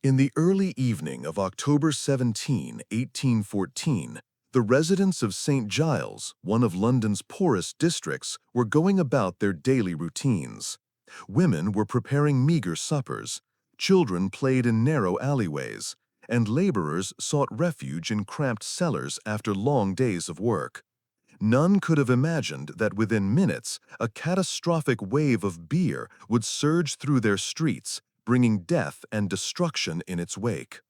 In the early evening of October 17, 1814, the residents of St. Giles, one of London's poorest districts, were going about their daily routines. Women were preparing meager suppers, children played in narrow alleyways, and laborers sought refuge in cramped cellars after long days of work. None could have imagined that within minutes, a catastrophic wave of beer would surge through their streets, bringing death and destruction in its wake.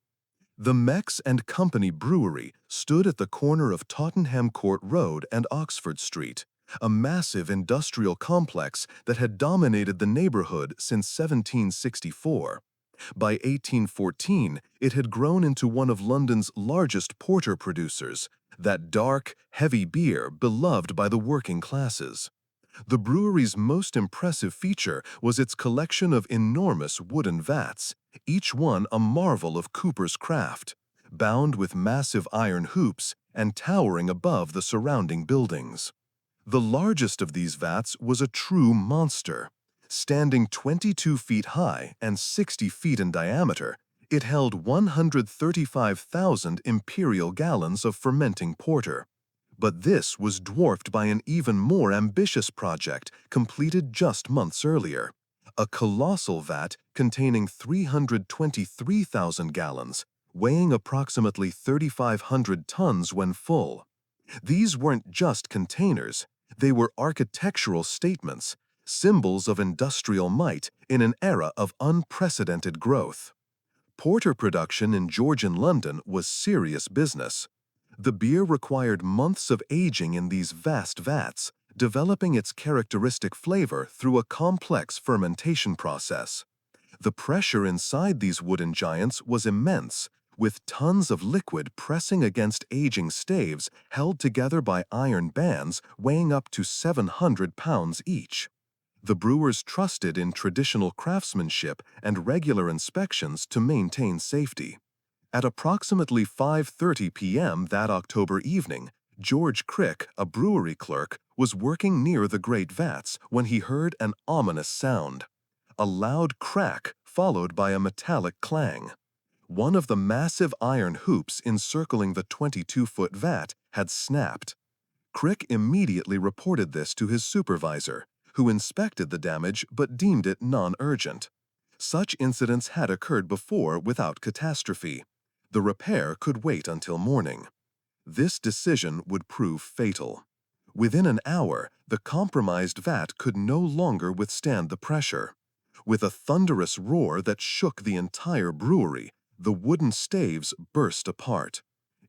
The Meux and Company Brewery stood at the corner of Tottenham Court Road and Oxford Street, a massive industrial complex that had dominated the neighborhood since 1764. By 1814, it had grown into one of London's largest porter producers, that dark, heavy beer beloved by the working classes. The brewery's most impressive feature was its collection of enormous wooden vats, each one a marvel of cooper's craft, bound with massive iron hoops and towering above the surrounding buildings. The largest of these vats was a true monster. Standing 22 feet high and 60 feet in diameter, it held 135,000 imperial gallons of fermenting porter. But this was dwarfed by an even more ambitious project completed just months earlier, a colossal vat containing 323,000 gallons, weighing approximately 3,500 tons when full. These weren't just containers, they were architectural statements, symbols of industrial might in an era of unprecedented growth. Porter production in Georgian London was serious business. The beer required months of aging in these vast vats, developing its characteristic flavor through a complex fermentation process. The pressure inside these wooden giants was immense, with tons of liquid pressing against aging staves held together by iron bands weighing up to 700 pounds each. The brewers trusted in traditional craftsmanship and regular inspections to maintain safety. At approximately 5:30 p.m. that October evening, George Crick, a brewery clerk, was working near the great vats when he heard an ominous sound. A loud crack followed by a metallic clang. One of the massive iron hoops encircling the 22-foot vat had snapped. Crick immediately reported this to his supervisor, who inspected the damage but deemed it non-urgent. Such incidents had occurred before without catastrophe. The repair could wait until morning. This decision would prove fatal. Within an hour, the compromised vat could no longer withstand the pressure. With a thunderous roar that shook the entire brewery, the wooden staves burst apart.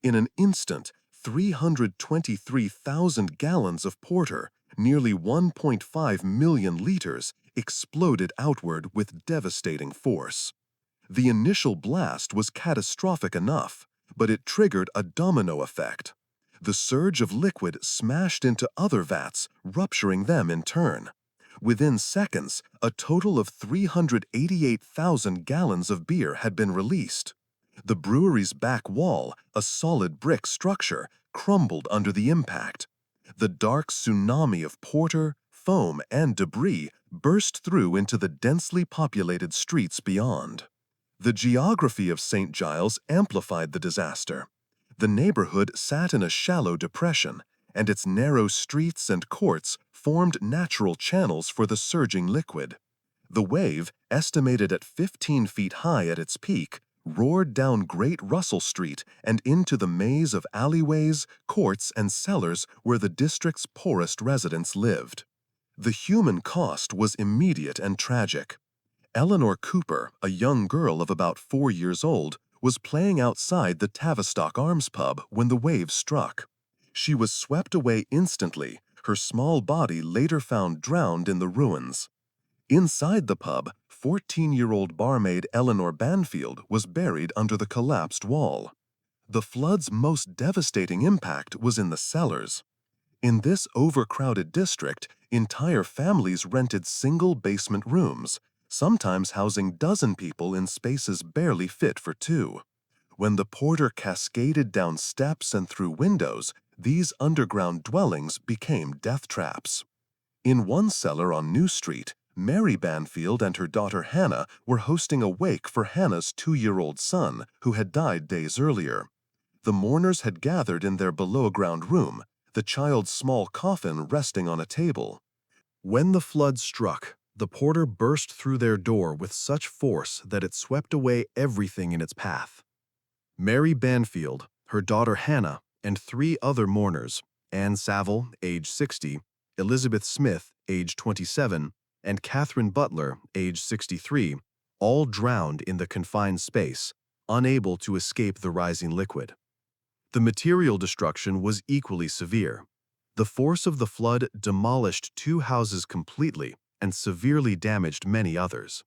In an instant, 323,000 gallons of porter, nearly 1.5 million liters, exploded outward with devastating force. The initial blast was catastrophic enough, but it triggered a domino effect. The surge of liquid smashed into other vats, rupturing them in turn. Within seconds, a total of 388,000 gallons of beer had been released. The brewery's back wall, a solid brick structure, crumbled under the impact. The dark tsunami of porter, foam, and debris burst through into the densely populated streets beyond. The geography of St. Giles amplified the disaster. The neighborhood sat in a shallow depression, and its narrow streets and courts formed natural channels for the surging liquid. The wave, estimated at 15 feet high at its peak, roared down Great Russell Street and into the maze of alleyways, courts, and cellars where the district's poorest residents lived. The human cost was immediate and tragic. Eleanor Cooper, a young girl of about 4 years old, was playing outside the Tavistock Arms pub when the wave struck. She was swept away instantly, her small body later found drowned in the ruins. Inside the pub, 14-year-old barmaid Eleanor Banfield was buried under the collapsed wall. The flood's most devastating impact was in the cellars. In this overcrowded district, entire families rented single basement rooms, sometimes housing dozen people in spaces barely fit for two. When the porter cascaded down steps and through windows, these underground dwellings became death traps. In one cellar on New Street, Mary Banfield and her daughter Hannah were hosting a wake for Hannah's 2-year-old son, who had died days earlier. The mourners had gathered in their below-ground room, the child's small coffin resting on a table. When the flood struck, the porter burst through their door with such force that it swept away everything in its path. Mary Banfield, her daughter Hannah, and 3 other mourners, Anne Saville, age 60, Elizabeth Smith, age 27, and Catherine Butler, age 63, all drowned in the confined space, unable to escape the rising liquid. The material destruction was equally severe. The force of the flood demolished 2 houses completely and severely damaged many others.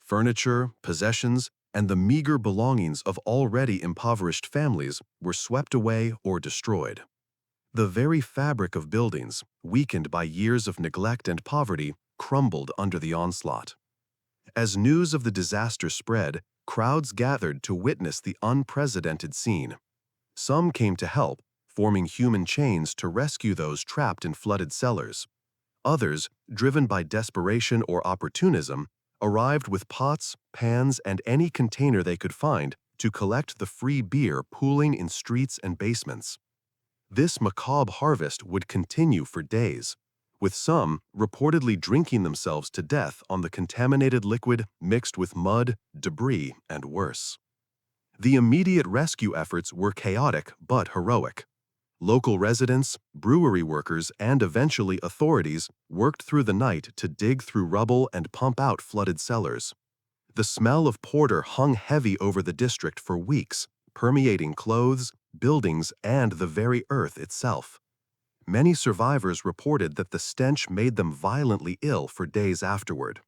Furniture, possessions, and the meager belongings of already impoverished families were swept away or destroyed. The very fabric of buildings, weakened by years of neglect and poverty, crumbled under the onslaught. As news of the disaster spread, crowds gathered to witness the unprecedented scene. Some came to help, forming human chains to rescue those trapped in flooded cellars. Others, driven by desperation or opportunism, arrived with pots, pans, and any container they could find to collect the free beer pooling in streets and basements. This macabre harvest would continue for days, with some reportedly drinking themselves to death on the contaminated liquid mixed with mud, debris, and worse. The immediate rescue efforts were chaotic but heroic. Local residents, brewery workers, and eventually authorities worked through the night to dig through rubble and pump out flooded cellars. The smell of porter hung heavy over the district for weeks, permeating clothes, buildings, and the very earth itself. Many survivors reported that the stench made them violently ill for days afterward.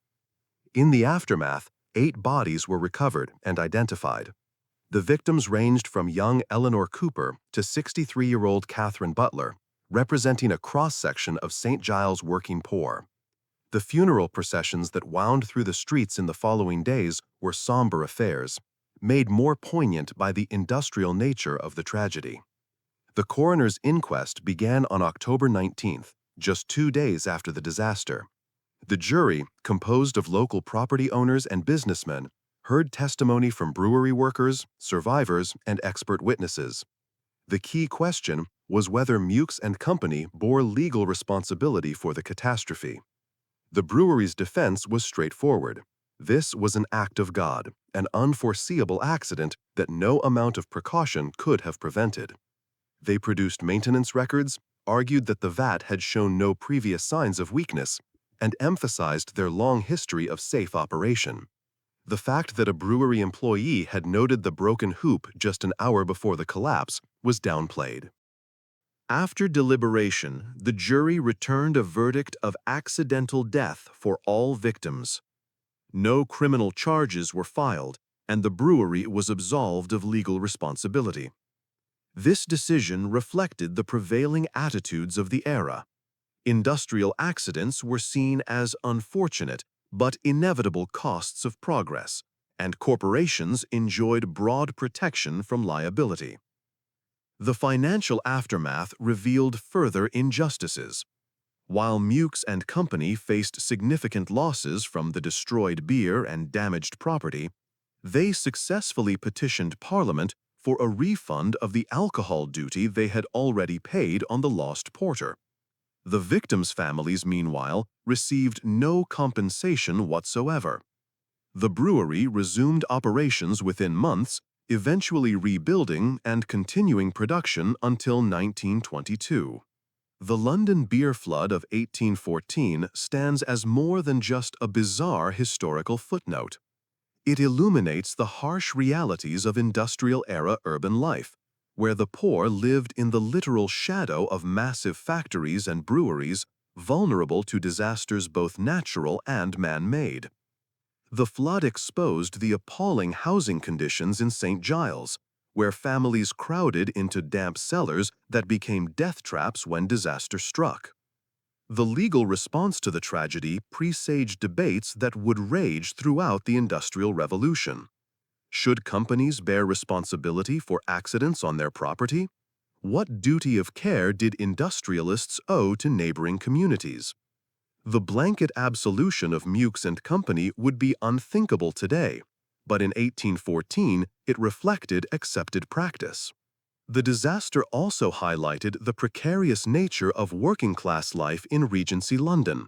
In the aftermath, 8 bodies were recovered and identified. The victims ranged from young Eleanor Cooper to 63-year-old Catherine Butler, representing a cross-section of St. Giles' working poor. The funeral processions that wound through the streets in the following days were somber affairs, made more poignant by the industrial nature of the tragedy. The coroner's inquest began on October 19th, just 2 days after the disaster. The jury, composed of local property owners and businessmen, heard testimony from brewery workers, survivors, and expert witnesses. The key question was whether Meux and Company bore legal responsibility for the catastrophe. The brewery's defense was straightforward. This was an act of God, an unforeseeable accident that no amount of precaution could have prevented. They produced maintenance records, argued that the vat had shown no previous signs of weakness, and emphasized their long history of safe operation. The fact that a brewery employee had noted the broken hoop just an hour before the collapse was downplayed. After deliberation, the jury returned a verdict of accidental death for all victims. No criminal charges were filed, and the brewery was absolved of legal responsibility. This decision reflected the prevailing attitudes of the era. Industrial accidents were seen as unfortunate but inevitable costs of progress, and corporations enjoyed broad protection from liability. The financial aftermath revealed further injustices. While Meux and Company faced significant losses from the destroyed beer and damaged property, they successfully petitioned Parliament for a refund of the alcohol duty they had already paid on the lost porter. The victims' families, meanwhile, received no compensation whatsoever. The brewery resumed operations within months, eventually rebuilding and continuing production until 1922. The London beer flood of 1814 stands as more than just a bizarre historical footnote. It illuminates the harsh realities of industrial-era urban life, where the poor lived in the literal shadow of massive factories and breweries, vulnerable to disasters both natural and man-made. The flood exposed the appalling housing conditions in St. Giles, where families crowded into damp cellars that became death traps when disaster struck. The legal response to the tragedy presaged debates that would rage throughout the Industrial Revolution. Should companies bear responsibility for accidents on their property? What duty of care did industrialists owe to neighboring communities? The blanket absolution of Meux and Company would be unthinkable today, but in 1814 it reflected accepted practice. The disaster also highlighted the precarious nature of working-class life in Regency London.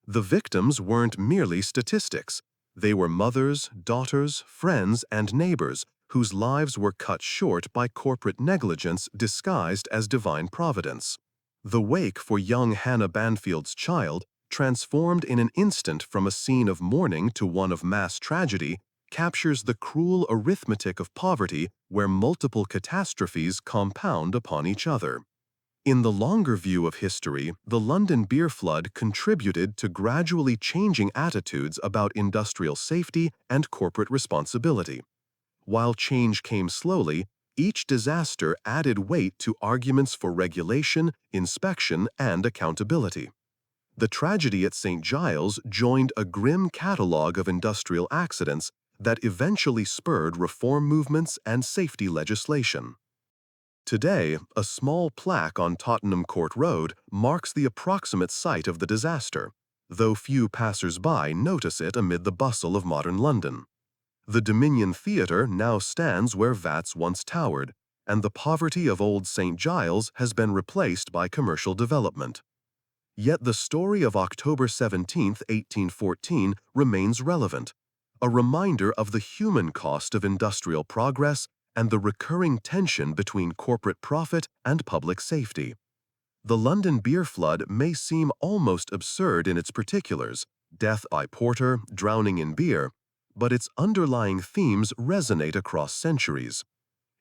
The victims weren't merely statistics. They were mothers, daughters, friends, and neighbors whose lives were cut short by corporate negligence disguised as divine providence. The wake for young Hannah Banfield's child, transformed in an instant from a scene of mourning to one of mass tragedy, captures the cruel arithmetic of poverty where multiple catastrophes compound upon each other. In the longer view of history, the London beer flood contributed to gradually changing attitudes about industrial safety and corporate responsibility. While change came slowly, each disaster added weight to arguments for regulation, inspection, and accountability. The tragedy at St. Giles joined a grim catalogue of industrial accidents that eventually spurred reform movements and safety legislation. Today, a small plaque on Tottenham Court Road marks the approximate site of the disaster, though few passers-by notice it amid the bustle of modern London. The Dominion Theatre now stands where Vats once towered, and the poverty of old St. Giles has been replaced by commercial development. Yet the story of October 17, 1814 remains relevant, a reminder of the human cost of industrial progress and the recurring tension between corporate profit and public safety. The London beer flood may seem almost absurd in its particulars, death by porter, drowning in beer, but its underlying themes resonate across centuries.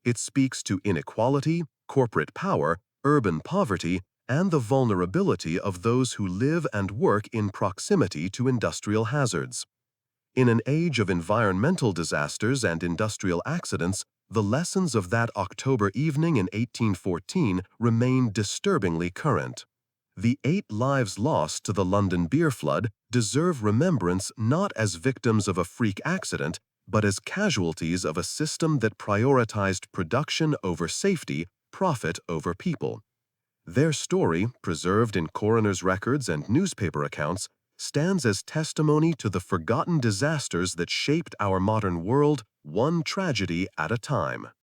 It speaks to inequality, corporate power, urban poverty, and the vulnerability of those who live and work in proximity to industrial hazards. In an age of environmental disasters and industrial accidents, the lessons of that October evening in 1814 remain disturbingly current. The 8 lives lost to the London beer flood deserve remembrance not as victims of a freak accident, but as casualties of a system that prioritized production over safety, profit over people. Their story, preserved in coroner's records and newspaper accounts, stands as testimony to the forgotten disasters that shaped our modern world, one tragedy at a time.